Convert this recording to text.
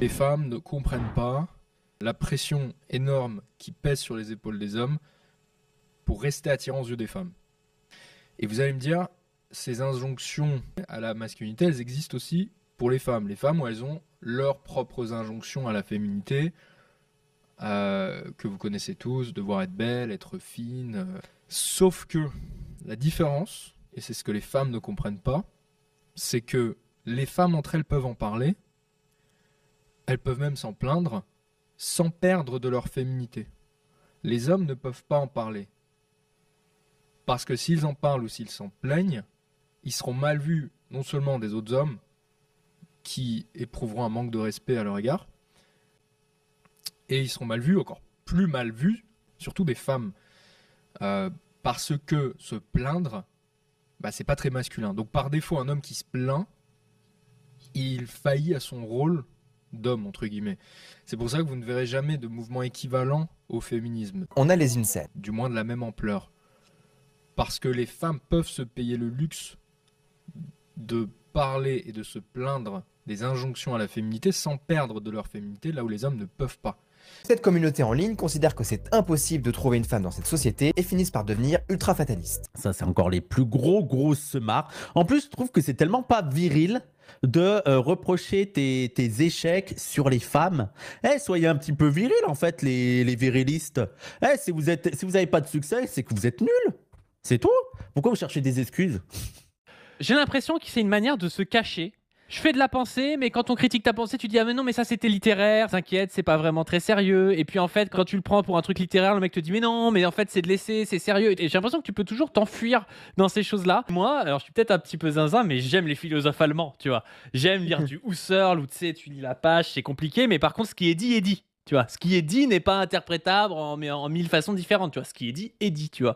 Les femmes ne comprennent pas la pression énorme qui pèse sur les épaules des hommes pour rester attirants aux yeux des femmes. Et vous allez me dire, ces injonctions à la masculinité, elles existent aussi pour les femmes. Les femmes, où elles ont leurs propres injonctions à la féminité, que vous connaissez tous, devoir être belle, être fine. Sauf que la différence, et c'est ce que les femmes ne comprennent pas, c'est que les femmes entre elles peuvent en parler, elles peuvent même s'en plaindre, sans perdre de leur féminité. Les hommes ne peuvent pas en parler. Parce que s'ils en parlent ou s'ils s'en plaignent, ils seront mal vus non seulement des autres hommes qui éprouveront un manque de respect à leur égard, et ils seront mal vus, encore plus mal vus, surtout des femmes. Parce que se plaindre, c'est pas très masculin. Donc par défaut, un homme qui se plaint, il faillit à son rôle d'homme, entre guillemets. C'est pour ça que vous ne verrez jamais de mouvement équivalent au féminisme. On a les incels. Du moins de la même ampleur. Parce que les femmes peuvent se payer le luxe de parler et de se plaindre des injonctions à la féminité sans perdre de leur féminité, là où les hommes ne peuvent pas. Cette communauté en ligne considère que c'est impossible de trouver une femme dans cette société et finissent par devenir ultra fatalistes. Ça, c'est encore les plus gros semards. En plus, je trouve que c'est tellement pas viril de reprocher tes échecs sur les femmes. Soyez un petit peu viril, en fait, les virilistes. Si vous avez pas de succès, c'est que vous êtes nuls. C'est tout. Pourquoi vous cherchez des excuses? J'ai l'impression que c'est une manière de se cacher. Je fais de la pensée, mais quand on critique ta pensée, tu dis ah mais non, mais ça c'était littéraire, t'inquiète, c'est pas vraiment très sérieux. Et puis en fait, quand tu le prends pour un truc littéraire, le mec te dit mais non, mais en fait c'est de l'essai, c'est sérieux. Et j'ai l'impression que tu peux toujours t'enfuir dans ces choses-là. Moi, alors je suis peut-être un petit peu zinzin, mais j'aime les philosophes allemands, tu vois. J'aime lire du Husserl où tu sais, tu lis la page, c'est compliqué, mais par contre, ce qui est dit est dit. Tu vois, ce qui est dit n'est pas interprétable en mille façons différentes. Tu vois, ce qui est dit, tu vois.